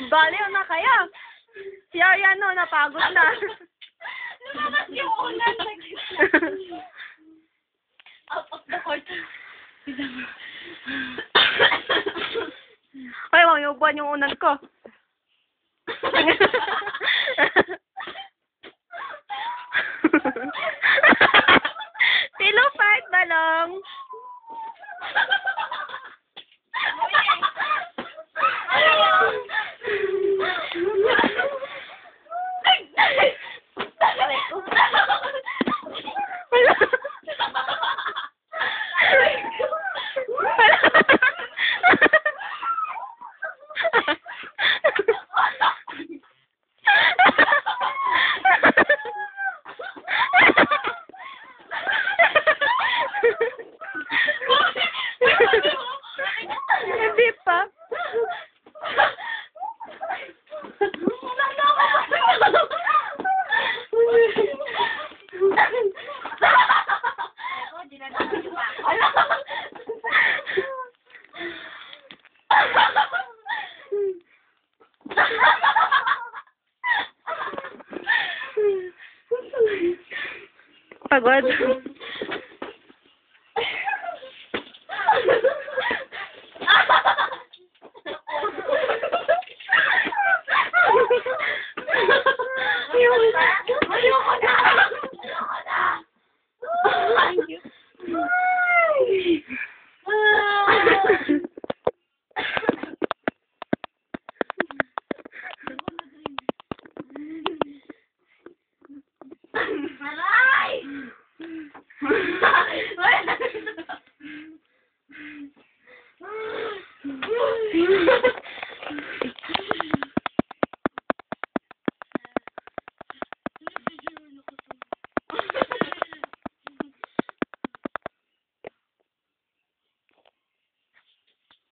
Baliw na kaya. Si Ariano, napagod na. Lumabas yung unan. Out of the court. Ay, mayubuan yung unan ko. Pillow fight, balong. Hindi pa. Pagod. Aray!